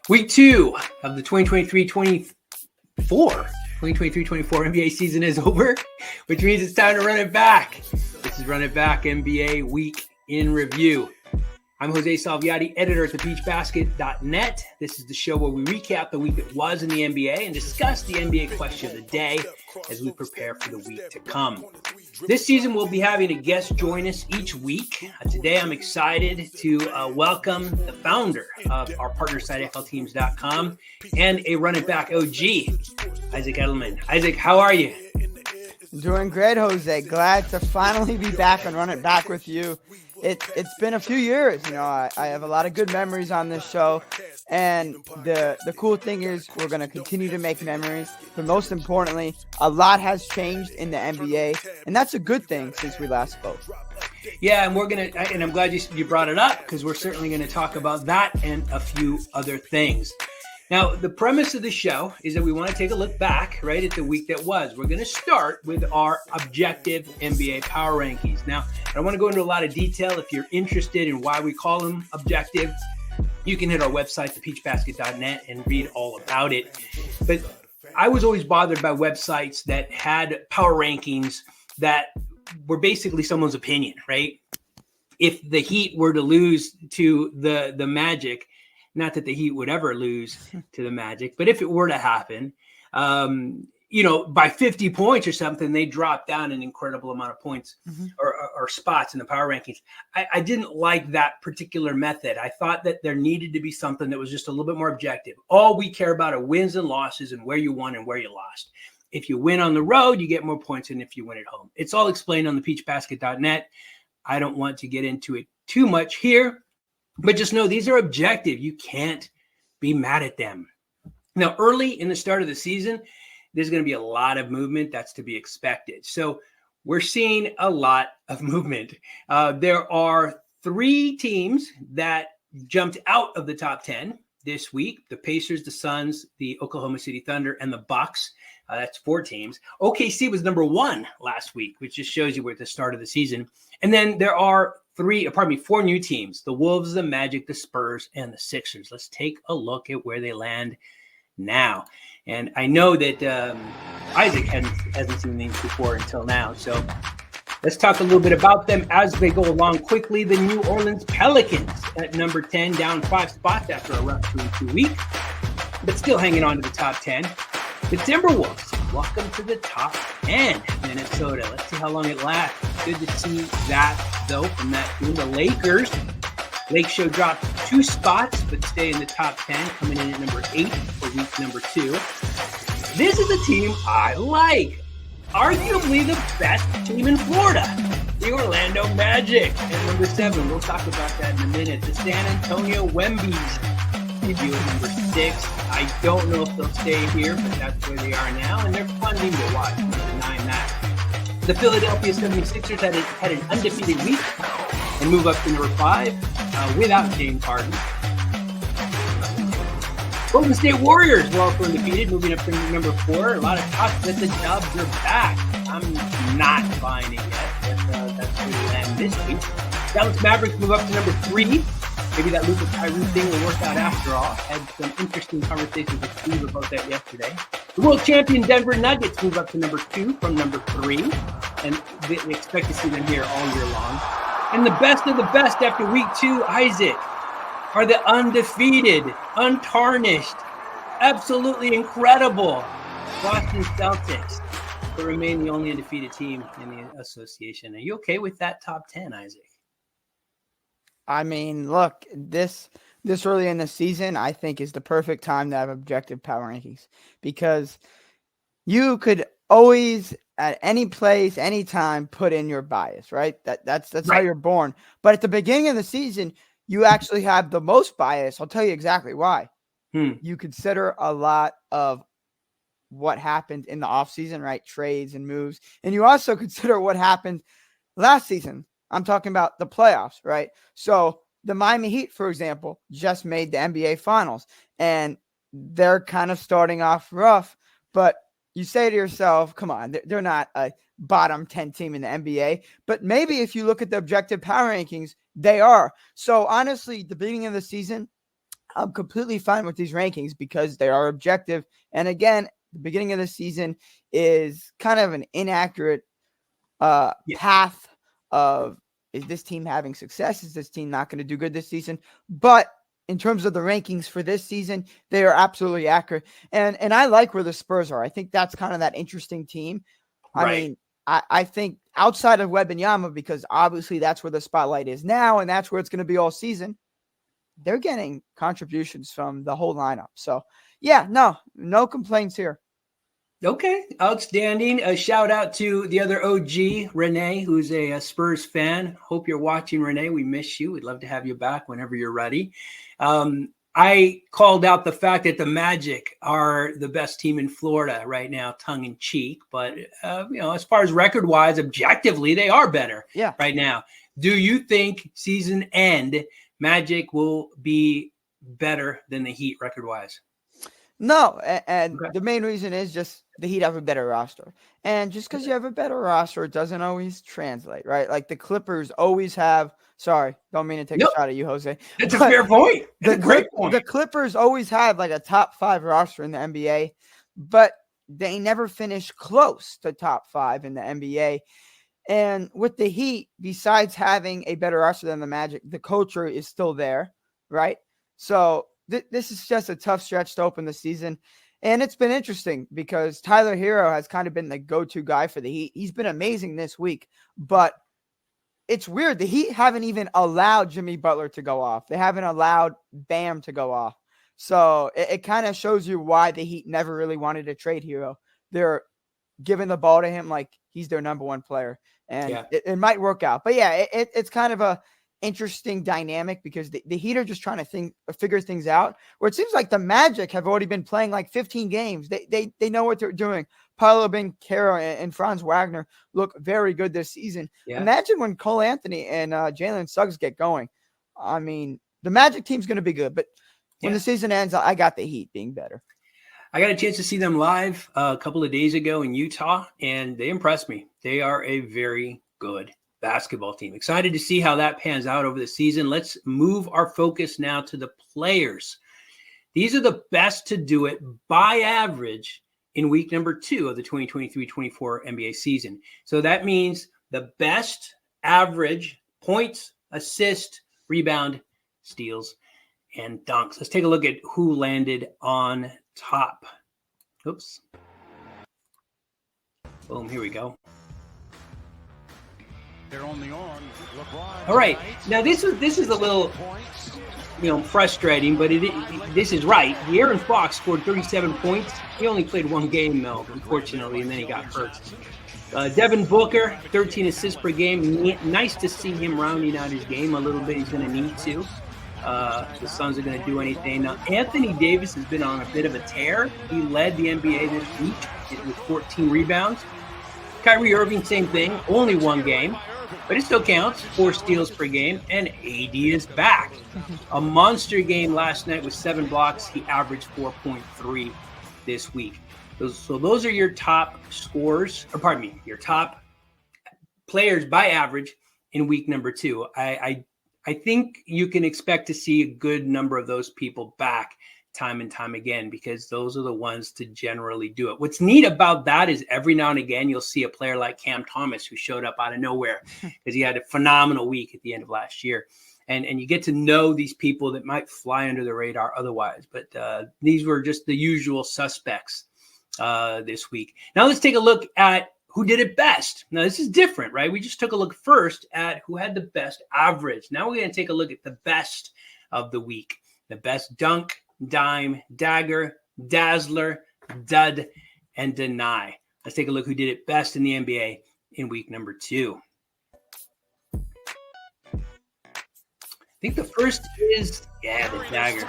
Week 2 of the 2023-24 NBA season is over, which means it's time to run it back. This is Run It Back NBA Week in Review. I'm Jose Salviati, editor at thebeachbasket.net. This is the show where we recap the week that was in the NBA and discuss the NBA question of the day as we prepare for the week to come. This season, we'll be having a guest join us each week. Today, I'm excited to welcome the founder of our partner site, FLTeams.com, and a Run It Back OG, Isaac Edelman. Isaac, how are you? Doing great, Jose. Glad to finally be back and run it back with you. It's been a few years. You know, I have a lot of good memories on this show. And the cool thing is we're going to continue to make memories. But most importantly, a lot has changed in the NBA. And that's a good thing since we last spoke. Yeah, and I'm glad you brought it up because we're certainly going to talk about that and a few other things. Now, the premise of the show is that we want to take a look back, right, at the week that was. We're going to start with our objective NBA power rankings. Now, I don't want to go into a lot of detail. If you're interested in why we call them objective, you can hit our website, thebeachbasket.net, and read all about it. But I was always bothered by websites that had power rankings that were basically someone's opinion, right? If the Heat were to lose to the Magic, not that the Heat would ever lose to the Magic, but if it were to happen, by 50 points or something, they drop down an incredible amount of points or spots in the power rankings. I didn't like that particular method. I thought that there needed to be something that was just a little bit more objective. All we care about are wins and losses and where you won and where you lost. If you win on the road, you get more points than if you win at home. It's all explained on thebeachbasket.net. I don't want to get into it too much here. But just know these are objective. You can't be mad at them. Now, early in the start of the season, there's going to be a lot of movement. That's to be expected. So we're seeing a lot of movement. There are 3 teams that jumped out of the top 10 this week: the Pacers, the Suns, the Oklahoma City Thunder, and the Bucks. That's 4 teams. OKC was number 1 last week, which just shows you we're at the start of the season. And then there are 4 new teams: the Wolves, the Magic, the Spurs, and the Sixers. Let's take a look at where they land now. And I know that Isaac hasn't seen these before until now. So let's talk a little bit about them as they go along quickly. The New Orleans Pelicans at number 10, down 5 spots after a rough 2 week, but still hanging on to the top 10. The Timberwolves, welcome to the top 10, Minnesota. Let's see how long it lasts. Good to see that, though, from that team. The Lakers, Lake Show dropped 2 spots, but stay in the top 10, coming in at number 8 for week number 2. This is a team I like. Arguably the best team in Florida, the Orlando Magic at number 7. We'll talk about that in a minute. The San Antonio Wembies debut at number 6. I don't know if they'll stay here, but that's where they are now, and they're fun team to watch. I'm not denying that. The Philadelphia 76ers had an undefeated week and move up to number 5 without James Harden. Golden State Warriors were also undefeated, moving up to number 4. A lot of talk that the Dubs are back. I'm not buying it yet, but that's where we land this week. Dallas Mavericks move up to number 3. Maybe that Luka Kyrie thing will work out after all. Had some interesting conversations with Steve about that yesterday. The world champion Denver Nuggets move up to number 2 from number 3. And we expect to see them here all year long. And the best of the best after week 2, Isaac, are the undefeated, untarnished, absolutely incredible Boston Celtics to remain the only undefeated team in the association. Are you okay with that top 10, Isaac? I mean, look, this early in the season, I think, is the perfect time to have objective power rankings, because you could always, at any place, anytime, put in your bias, right? That's right. How you're born. But at the beginning of the season, you actually have the most bias. I'll tell you exactly why. You consider a lot of what happened in the offseason, right? Trades and moves. And you also consider what happened last season. I'm talking about the playoffs, right? So the Miami Heat, for example, just made the NBA Finals, and they're kind of starting off rough, but you say to yourself, come on, they're not a bottom 10 team in the NBA, but maybe if you look at the objective power rankings, they are. So honestly, the beginning of the season, I'm completely fine with these rankings because they are objective. And again, the beginning of the season is kind of an inaccurate path of, is this team having success? Is this team not going to do good this season? But in terms of the rankings for this season, they are absolutely accurate. And I like where the Spurs are. I think that's kind of that interesting team. I mean, I think outside of Wembanyama, because obviously that's where the spotlight is now, and that's where it's going to be all season, they're getting contributions from the whole lineup. So, yeah, no complaints here. Okay, outstanding. A shout out to the other OG, Renee, who's a Spurs fan. Hope you're watching, Renee. We miss you. We'd love to have you back whenever you're ready. I called out the fact that the Magic are the best team in Florida right now, tongue in cheek. But, as far as record-wise, objectively, they are better right now. Do you think season end Magic will be better than the Heat record-wise? No, and the main reason is just the Heat have a better roster. And just because you have a better roster, it doesn't always translate, right? Like the Clippers always have – sorry, don't mean to take a shot at you, Jose. That's a fair point. That's a great point. The Clippers always have like a top 5 roster in the NBA, but they never finish close to top 5 in the NBA. And with the Heat, besides having a better roster than the Magic, the culture is still there, right? So – this is just a tough stretch to open the season. And it's been interesting because Tyler Hero has kind of been the go-to guy for the Heat. He's been amazing this week, but it's weird. The Heat haven't even allowed Jimmy Butler to go off. They haven't allowed Bam to go off. So it kind of shows you why the Heat never really wanted to trade Hero. They're giving the ball to him like he's their number one player. And it might work out. But yeah, it's kind of a interesting dynamic because the Heat are just trying to figure things out, where it seems like the Magic have already been playing like 15 games. They know what they're doing. Paolo Banchero and Franz Wagner look very good this season. Imagine when Cole Anthony and Jalen Suggs get going. I mean, the Magic team's going to be good, but when the season ends, I got the Heat being better. I got a chance to see them live a couple of days ago in Utah, and they impressed me. They are a very good basketball team. Excited to see how that pans out over the season. Let's move our focus now to the players. These are the best to do it by average in week number 2 of the 2023-24 NBA season. So that means the best average points, assist, rebound, steals, and dunks. Let's take a look at who landed on top. Oops. Boom, here we go. All right. Now this is a little, frustrating, but this is right. De'Aaron Fox scored 37 points. He only played one game, though, unfortunately, and then he got hurt. Devin Booker, 13 assists per game. Nice to see him rounding out his game a little bit. He's going to need to. The Suns are going to do anything. Now, Anthony Davis has been on a bit of a tear. He led the NBA this week with 14 rebounds. Kyrie Irving, same thing, only one game, but it still counts, 4 steals per game, and AD is back. A monster game last night with 7 blocks. He averaged 4.3 this week. Those are your top scores, your top players by average in week number 2. I think you can expect to see a good number of those people back time and time again, because those are the ones to generally do it. What's neat about that is every now and again, you'll see a player like Cam Thomas who showed up out of nowhere because he had a phenomenal week at the end of last year. And you get to know these people that might fly under the radar otherwise. But these were just the usual suspects this week. Now let's take a look at who did it best. Now this is different, right? We just took a look first at who had the best average. Now we're going to take a look at the best of the week. The best dunk, dime, dagger, dazzler, dud, and deny. Let's take a look who did it best in the NBA in week number 2. I think the first is, the dagger.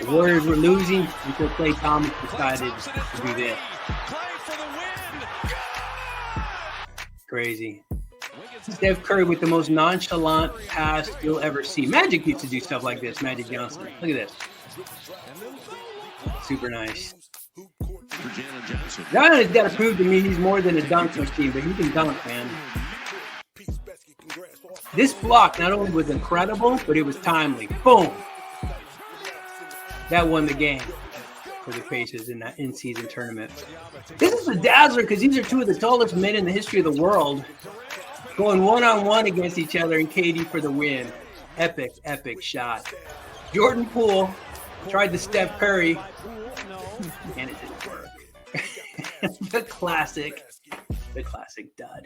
The Warriors were losing until Klay Thomas decided to do this. Crazy. Steph Curry with the most nonchalant pass you'll ever see. Magic used to do stuff like this, Magic Johnson. Look at this. Super nice. Zion has got to prove to me he's more than a dunk machine, but he can dunk, man. This block not only was incredible, but it was timely. Boom. That won the game for the Pacers in that in-season tournament. This is the dazzler because these are two of the tallest men in the history of the world going one-on-one against each other, and KD for the win. Epic, epic shot. Jordan Poole tried the Steph Curry, and it didn't work. The classic dud.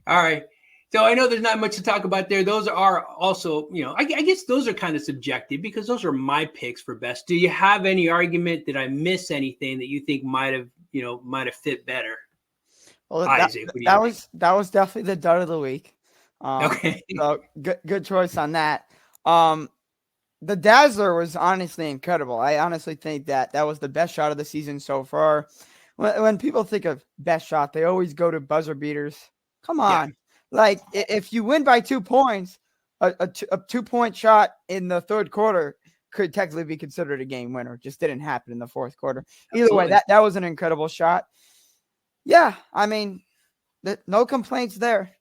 All right. So I know there's not much to talk about there. Those are also, I guess those are kind of subjective because those are my picks for best. Do you have any argument? Did I miss anything that you think might have fit better? Well, Isaac, that was definitely the dud of the week. Okay. So good choice on that. The dazzler was honestly incredible. I honestly think that was the best shot of the season so far. When people think of best shot, they always go to buzzer beaters. Come on. Yeah. Like, if you win by 2 points, a 2-point shot in the third quarter could technically be considered a game winner. Just didn't happen in the fourth quarter. Either way, that was an incredible shot. Yeah, I mean, no complaints there.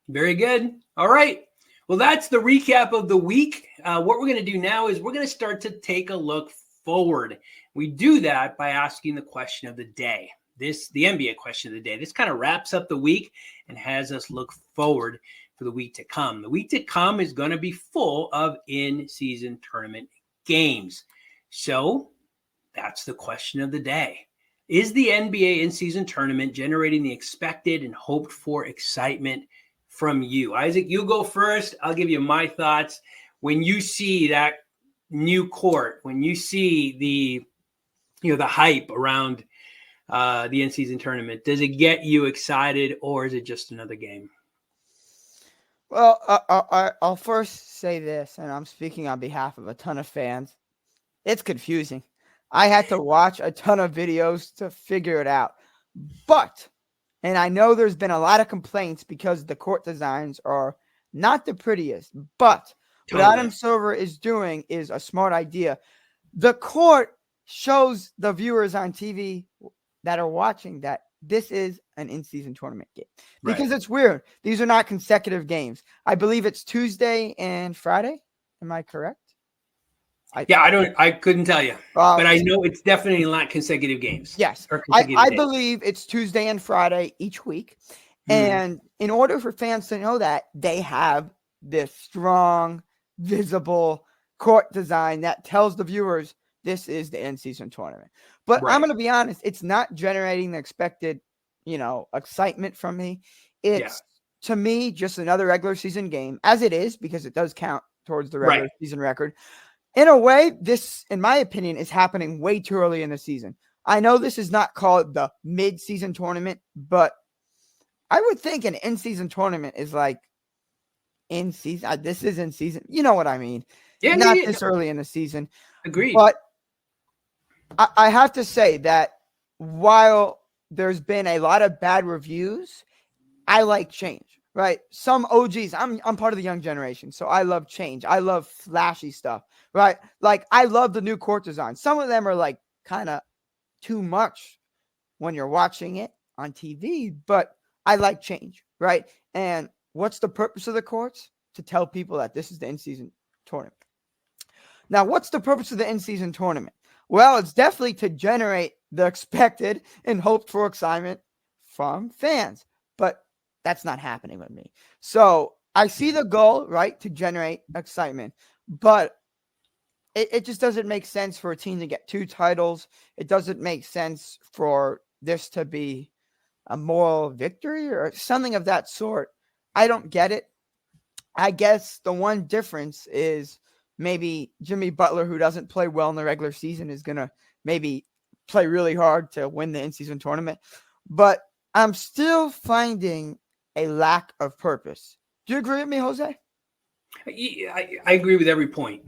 Very good. All right. Well, that's the recap of the week. What we're going to do now is we're going to start to take a look forward. We do that by asking the question of the day. The NBA question of the day. This kind of wraps up the week and has us look forward for the week to come. The week to come is going to be full of in-season tournament games. So that's the question of the day. Is the NBA in-season tournament generating the expected and hoped for excitement from you? Isaac, you go first. I'll give you my thoughts. When you see that new court, when you see the hype around the in-season tournament, does it get you excited or is it just another game? Well, I'll first say this, and I'm speaking on behalf of a ton of fans. It's confusing. I had to watch a ton of videos to figure it out. And I know there's been a lot of complaints because the court designs are not the prettiest, but what Adam Silver is doing is a smart idea. The court shows the viewers on TV that are watching that this is an in-season tournament game. Because It's weird. These are not consecutive games. I believe it's Tuesday and Friday. Am I correct? I couldn't tell you, but I know it's definitely not consecutive games. Yes. I believe it's Tuesday and Friday each week. And in order for fans to know that, they have this strong, visible court design that tells the viewers this is the in-season tournament. But I'm going to be honest, it's not generating the expected, excitement from me. It's, to me, just another regular season game, as it is, because it does count towards the regular season record. In a way, this, in my opinion, is happening way too early in the season. I know this is not called the mid-season tournament, but I would think an in-season tournament is like in-season. This is in-season. You know what I mean? Yeah, not this early in the season. Agreed. But I have to say that while there's been a lot of bad reviews, I like change. Right. Some OGs, I'm part of the young generation, so I love change. I love flashy stuff. Right. Like, I love the new court design. Some of them are like kind of too much when you're watching it on TV, but I like change. Right. And what's the purpose of the courts? To tell people that this is the in-season tournament. Now, what's the purpose of the in-season tournament? Well, it's definitely to generate the expected and hoped for excitement from fans. But that's not happening with me. So I see the goal, right, to generate excitement, but it just doesn't make sense for a team to get 2 titles. It doesn't make sense for this to be a moral victory or something of that sort. I don't get it. I guess the one difference is maybe Jimmy Butler, who doesn't play well in the regular season, is going to maybe play really hard to win the in-season tournament. But I'm still finding a lack of purpose. Do you agree with me, Jose? I agree with every point.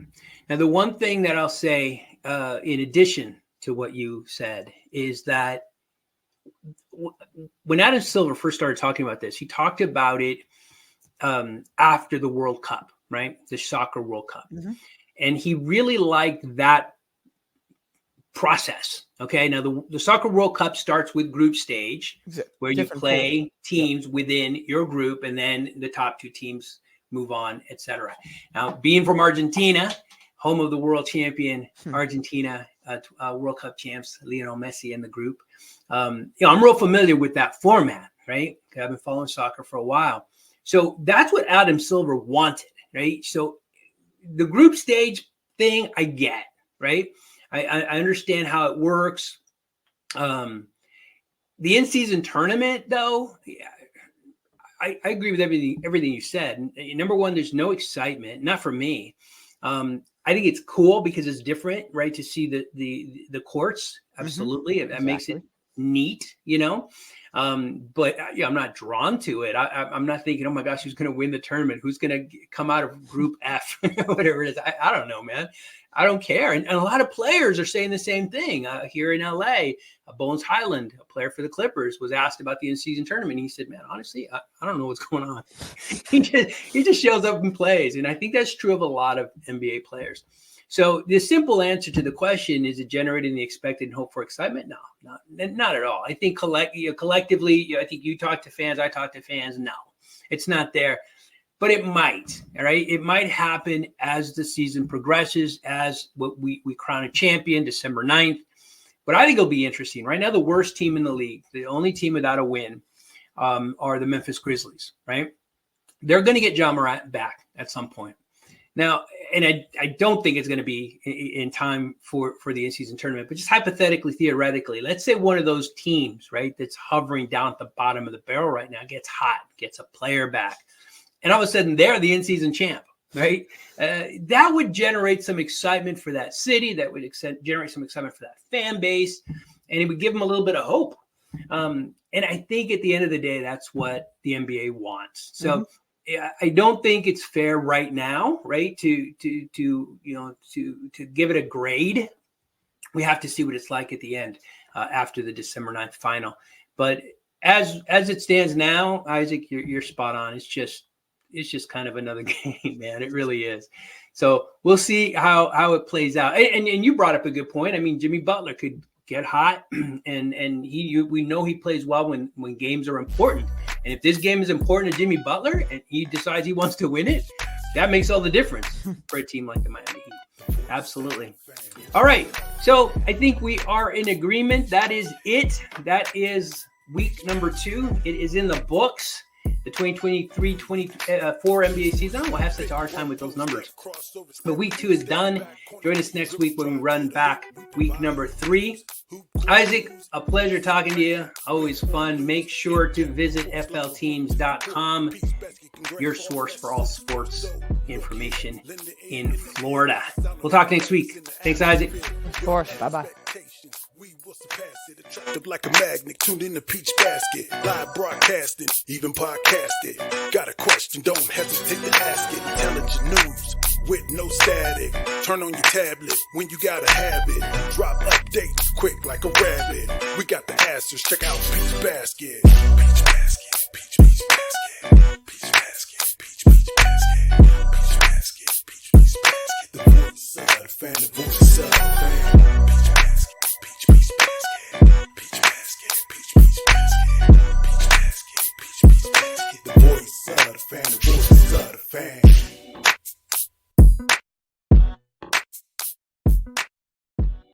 Now, the one thing that I'll say, in addition to what you said, is that when Adam Silver first started talking about this, he talked about it after the World Cup, right? The soccer World Cup. Mm-hmm. And he really liked that process. Okay. Now the Soccer World Cup starts with group stage, where you play teams within your group, and then the top 2 teams move on, etc. Now, being from Argentina, home of the world champion Argentina, World Cup champs Lionel Messi in the group, I'm real familiar with that format, right? I've been following soccer for a while. So that's what Adam Silver wanted, right? So the group stage thing, I get, right? I understand how it works. The in-season tournament, though, I agree with everything you said. Number one, there's no excitement, not for me. I think it's cool because it's different, right? To see the courts, absolutely. That makes it neat, but I'm not drawn to it. I'm not thinking, oh my gosh, who's going to win the tournament? Who's going to come out of Group F? Whatever it is. I don't know, man. I don't care. And a lot of players are saying the same thing. Here in LA, Bones Highland, a player for the Clippers, was asked about the in-season tournament. He said, man, honestly, I don't know what's going on. He just shows up and plays. And I think that's true of a lot of NBA players. So the simple answer to the question, is it generating the expected and hope for excitement? No, not at all. I think collectively, I think you talk to fans, I talk to fans. No, it's not there. But it might, all right? It might happen as the season progresses, as what we crown a champion December 9th. But I think it'll be interesting. Right now, the worst team in the league, the only team without a win, are the Memphis Grizzlies, right? They're going to get Ja Morant back at some point. Now, and I don't think it's going to be in time for the in-season tournament, but just hypothetically, theoretically, let's say one of those teams, right, that's hovering down at the bottom of the barrel right now gets hot, gets a player back, and all of a sudden they're the in-season champ, right? That would generate some excitement for that city. That would generate some excitement for that fan base, and it would give them a little bit of hope. And I think at the end of the day, that's what the NBA wants. So I don't think it's fair right now, right, to give it a grade. We have to see what it's like at the end after the December 9th final. But as it stands now, Isaac, you're spot on. It's just kind of another game, man. It really is. So we'll see how it plays out. And you brought up a good point. I mean, Jimmy Butler could get hot, and we know he plays well when games are important. And if this game is important to Jimmy Butler and he decides he wants to win it, that makes all the difference for a team like the Miami Heat. Absolutely. All right. So I think we are in agreement. That is it. That is week number 2. It is in the books. The 2023-24 NBA season. We'll have such a hard time with those numbers. But week 2 is done. Join us next week when we run back week number 3. Isaac, a pleasure talking to you. Always fun. Make sure to visit flteams.com, your source for all sports information in Florida. We'll talk next week. Thanks, Isaac. Of course. Bye-bye. Attractive like a magnet, tuned in the peach basket. Live broadcasting, even podcasted. Got a question, don't hesitate to ask it. Intelligent news with no static. Turn on your tablet when you gotta have it. Drop updates quick like a rabbit. We got the answers, check out Peach Basket. Peach